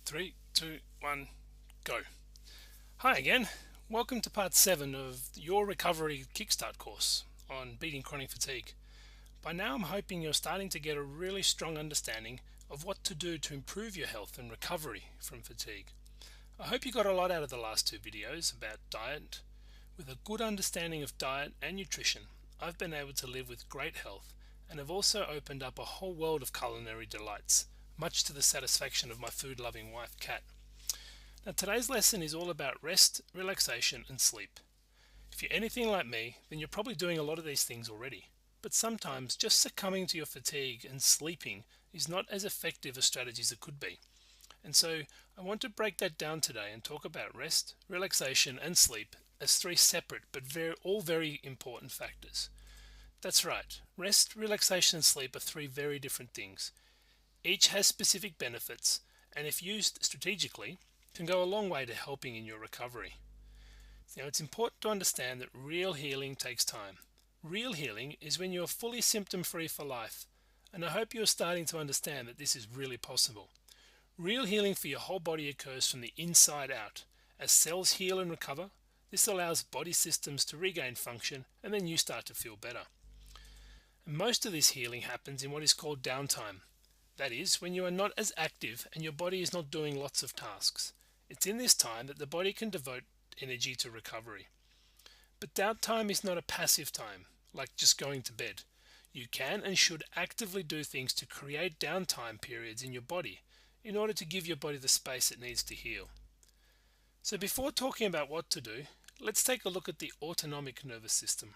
Three, two, one, go. Hi again. Welcome to part 7 of your recovery Kickstart course on beating chronic fatigue. By now I'm hoping you're starting to get a really strong understanding of what to do to improve your health and recovery from fatigue. I hope you got a lot out of the last two videos about diet. With a good understanding of diet and nutrition, I've been able to live with great health and have also opened up a whole world of culinary delights, much to the satisfaction of my food-loving wife, Kat. Now today's lesson is all about rest, relaxation and sleep. If you're anything like me, then you're probably doing a lot of these things already. But sometimes just succumbing to your fatigue and sleeping is not as effective a strategy as it could be. And so I want to break that down today and talk about rest, relaxation and sleep as three separate but all very important factors. That's right, rest, relaxation and sleep are three very different things. Each has specific benefits and if used strategically can go a long way to helping in your recovery. Now it's important to understand that real healing takes time. Real healing is when you are fully symptom-free for life, and I hope you are starting to understand that this is really possible. Real healing for your whole body occurs from the inside out. As cells heal and recover, this allows body systems to regain function and then you start to feel better. And most of this healing happens in what is called downtime. That is, when you are not as active and your body is not doing lots of tasks. It's in this time that the body can devote energy to recovery. But downtime is not a passive time, like just going to bed. You can and should actively do things to create downtime periods in your body in order to give your body the space it needs to heal. So before talking about what to do, let's take a look at the autonomic nervous system.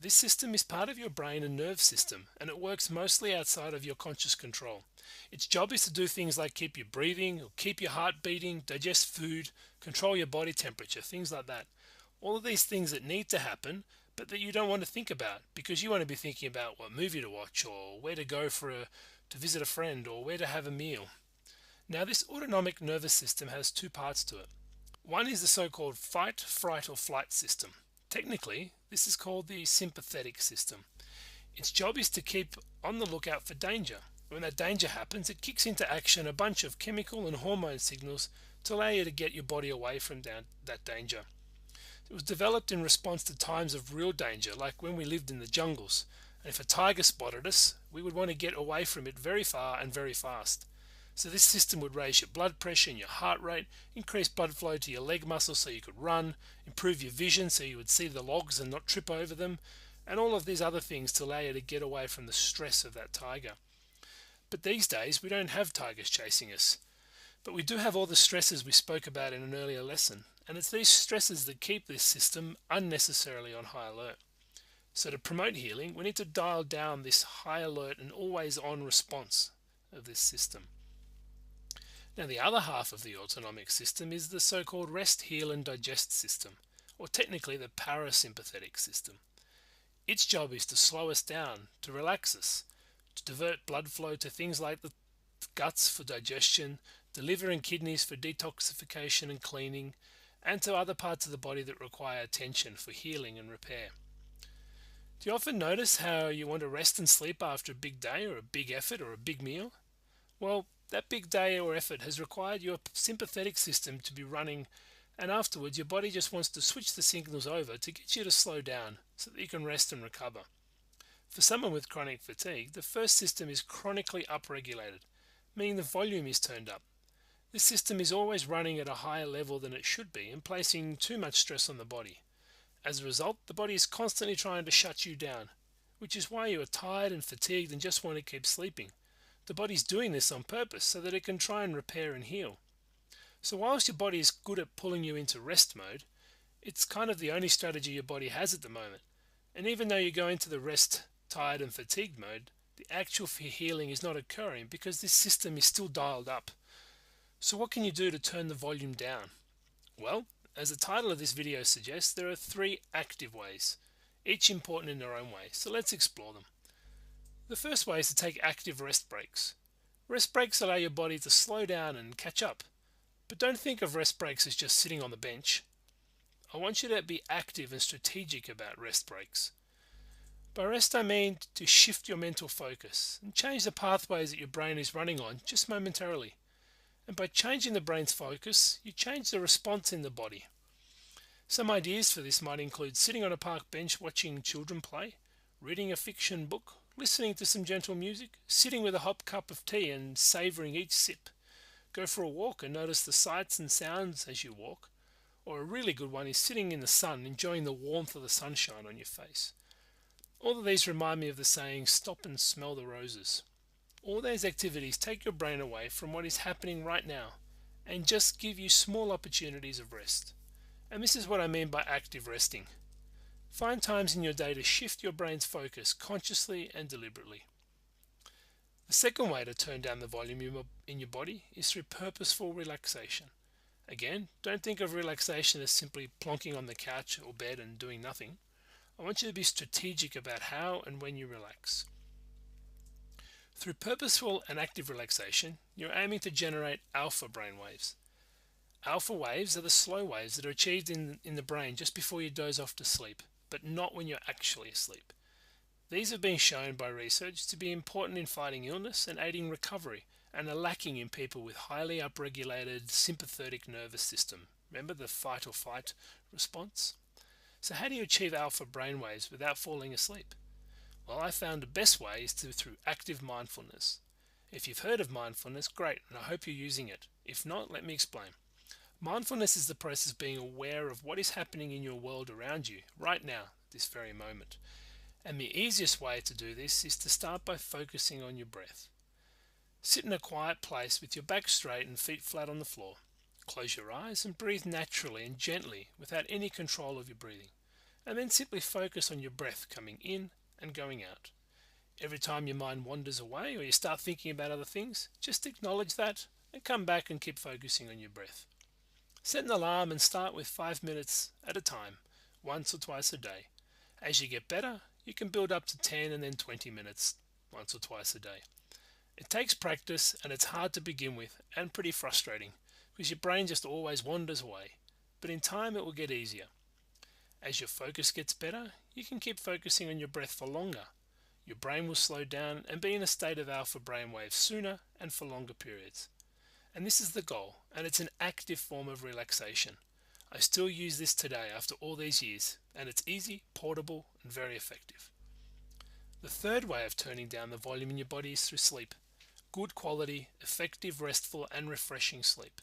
This system is part of your brain and nerve system, and it works mostly outside of your conscious control. Its job is to do things like keep you breathing, or keep your heart beating, digest food, control your body temperature, things like that. All of these things that need to happen, but that you don't want to think about because you want to be thinking about what movie to watch or where to go to visit a friend or where to have a meal. Now this autonomic nervous system has two parts to it. One is the so-called fight, fright or flight system. Technically, this is called the sympathetic system. Its job is to keep on the lookout for danger. When that danger happens, it kicks into action a bunch of chemical and hormone signals to allow you to get your body away from that danger. It was developed in response to times of real danger, like when we lived in the jungles. And if a tiger spotted us, we would want to get away from it very far and very fast. So this system would raise your blood pressure and your heart rate, increase blood flow to your leg muscles so you could run, improve your vision so you would see the logs and not trip over them, and all of these other things to allow you to get away from the stress of that tiger. But these days we don't have tigers chasing us. But we do have all the stresses we spoke about in an earlier lesson, and it's these stresses that keep this system unnecessarily on high alert. So to promote healing, we need to dial down this high alert and always on response of this system. Now the other half of the autonomic system is the so-called rest, heal and digest system, or technically the parasympathetic system. Its job is to slow us down, to relax us, to divert blood flow to things like the guts for digestion, the liver and kidneys for detoxification and cleaning, and to other parts of the body that require attention for healing and repair. Do you often notice how you want to rest and sleep after a big day or a big effort or a big meal? Well, that big day or effort has required your sympathetic system to be running, and afterwards your body just wants to switch the signals over to get you to slow down so that you can rest and recover. For someone with chronic fatigue, the first system is chronically upregulated, meaning the volume is turned up. This system is always running at a higher level than it should be and placing too much stress on the body. As a result, the body is constantly trying to shut you down, which is why you are tired and fatigued and just want to keep sleeping. The body's doing this on purpose so that it can try and repair and heal. So whilst your body is good at pulling you into rest mode, it's kind of the only strategy your body has at the moment. And even though you go into the rest, tired and fatigued mode, the actual healing is not occurring because this system is still dialed up. So what can you do to turn the volume down? Well, as the title of this video suggests, there are three active ways, each important in their own way. So let's explore them. The first way is to take active rest breaks. Rest breaks allow your body to slow down and catch up. But don't think of rest breaks as just sitting on the bench. I want you to be active and strategic about rest breaks. By rest I mean to shift your mental focus and change the pathways that your brain is running on just momentarily. And by changing the brain's focus, you change the response in the body. Some ideas for this might include sitting on a park bench watching children play, reading a fiction book, listening to some gentle music, sitting with a hot cup of tea and savouring each sip. Go for a walk and notice the sights and sounds as you walk. Or a really good one is sitting in the sun, enjoying the warmth of the sunshine on your face. All of these remind me of the saying, stop and smell the roses. All those activities take your brain away from what is happening right now and just give you small opportunities of rest. And this is what I mean by active resting. Find times in your day to shift your brain's focus consciously and deliberately. The second way to turn down the volume in your body is through purposeful relaxation. Again, don't think of relaxation as simply plonking on the couch or bed and doing nothing. I want you to be strategic about how and when you relax. Through purposeful and active relaxation, you're aiming to generate alpha brainwaves. Alpha waves are the slow waves that are achieved in the brain just before you doze off to sleep, but not when you're actually asleep. These have been shown by research to be important in fighting illness and aiding recovery, and are lacking in people with highly upregulated sympathetic nervous system. Remember the fight or flight response? So how do you achieve alpha brainwaves without falling asleep? Well, I found the best way is through active mindfulness. If you've heard of mindfulness, great, and I hope you're using it. If not, let me explain. Mindfulness is the process of being aware of what is happening in your world around you right now, this very moment. And the easiest way to do this is to start by focusing on your breath. Sit in a quiet place with your back straight and feet flat on the floor. Close your eyes and breathe naturally and gently without any control of your breathing. And then simply focus on your breath coming in and going out. Every time your mind wanders away or you start thinking about other things, just acknowledge that and come back and keep focusing on your breath. Set an alarm and start with 5 minutes at a time, once or twice a day. As you get better, you can build up to 10 and then 20 minutes once or twice a day. It takes practice and it's hard to begin with and pretty frustrating because your brain just always wanders away, but in time it will get easier. As your focus gets better, you can keep focusing on your breath for longer. Your brain will slow down and be in a state of alpha brainwaves sooner and for longer periods. And this is the goal, and it's an active form of relaxation. I still use this today after all these years, and it's easy, portable, and very effective. The third way of turning down the volume in your body is through sleep. Good quality, effective, restful, and refreshing sleep.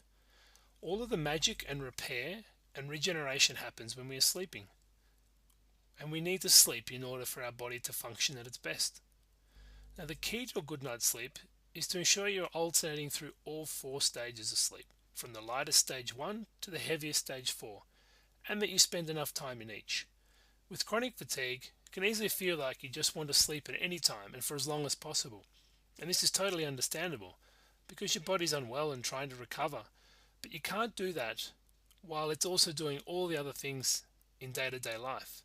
All of the magic and repair and regeneration happens when we are sleeping. And we need to sleep in order for our body to function at its best. Now the key to a good night's sleep is to ensure you're alternating through all 4 stages of sleep, from the lightest stage 1 to the heaviest stage 4, and that you spend enough time in each. With chronic fatigue, it can easily feel like you just want to sleep at any time and for as long as possible. And this is totally understandable because your body's unwell and trying to recover, but you can't do that while it's also doing all the other things in day-to-day life.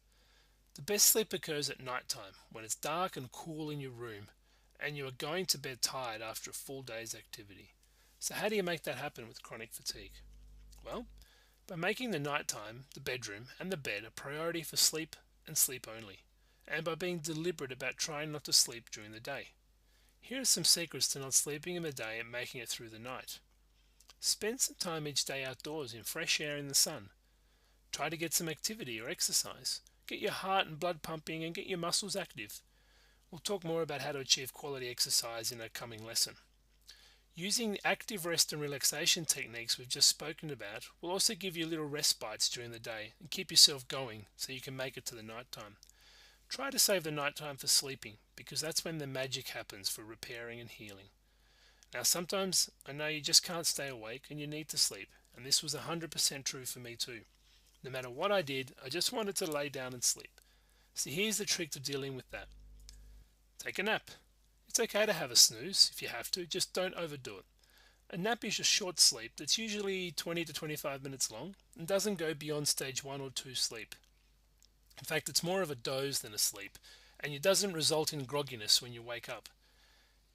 The best sleep occurs at night time when it's dark and cool in your room and you are going to bed tired after a full day's activity. So how do you make that happen with chronic fatigue? Well, by making the nighttime, the bedroom and the bed a priority for sleep and sleep only, and by being deliberate about trying not to sleep during the day. Here are some secrets to not sleeping in the day and making it through the night. Spend some time each day outdoors in fresh air in the sun. Try to get some activity or exercise. Get your heart and blood pumping and get your muscles active. We'll talk more about how to achieve quality exercise in a coming lesson. Using active rest and relaxation techniques we've just spoken about will also give you little respites during the day and keep yourself going so you can make it to the night time. Try to save the night time for sleeping because that's when the magic happens for repairing and healing. Now sometimes I know you just can't stay awake and you need to sleep, and this was 100% true for me too. No matter what I did, I just wanted to lay down and sleep. So here's the trick to dealing with that. Take a nap. It's okay to have a snooze if you have to, just don't overdo it. A nap is a short sleep that's usually 20 to 25 minutes long and doesn't go beyond stage 1 or 2 sleep. In fact, it's more of a doze than a sleep, and it doesn't result in grogginess when you wake up.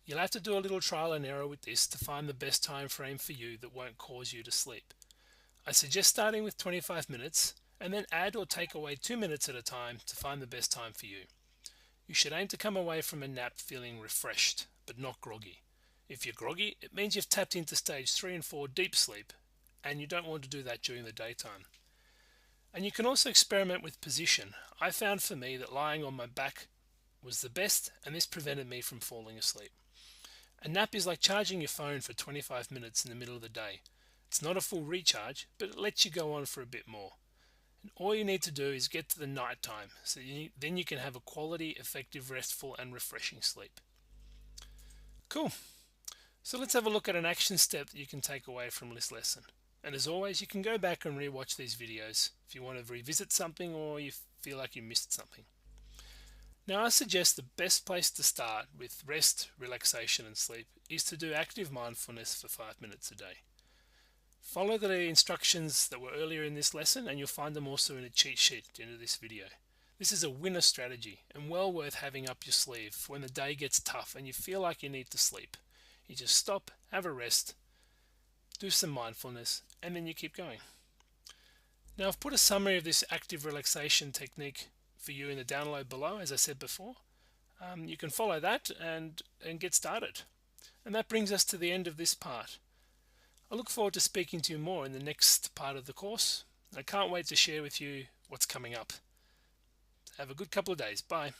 You'll have to do a little trial and error with this to find the best time frame for you that won't cause you to sleep. I suggest starting with 25 minutes and then add or take away 2 minutes at a time to find the best time for you. You should aim to come away from a nap feeling refreshed but not groggy. If you're groggy, it means you've tapped into stage 3 and 4 deep sleep, and you don't want to do that during the daytime. And you can also experiment with position. I found for me that lying on my back was the best, and this prevented me from falling asleep. A nap is like charging your phone for 25 minutes in the middle of the day. It's not a full recharge, but it lets you go on for a bit more. And all you need to do is get to the night time, so then you can have a quality, effective, restful, and refreshing sleep. Cool. So let's have a look at an action step that you can take away from this lesson. And as always, you can go back and rewatch these videos if you want to revisit something or you feel like you missed something. Now, I suggest the best place to start with rest, relaxation, and sleep is to do active mindfulness for 5 minutes a day. Follow the instructions that were earlier in this lesson, and you'll find them also in a cheat sheet at the end of this video. This is a winner strategy and well worth having up your sleeve for when the day gets tough and you feel like you need to sleep. You just stop, have a rest, do some mindfulness, and then you keep going. Now, I've put a summary of this active relaxation technique for you in the download below, as I said before. You can follow that and get started. And that brings us to the end of this part. I look forward to speaking to you more in the next part of the course. I can't wait to share with you what's coming up. Have a good couple of days. Bye.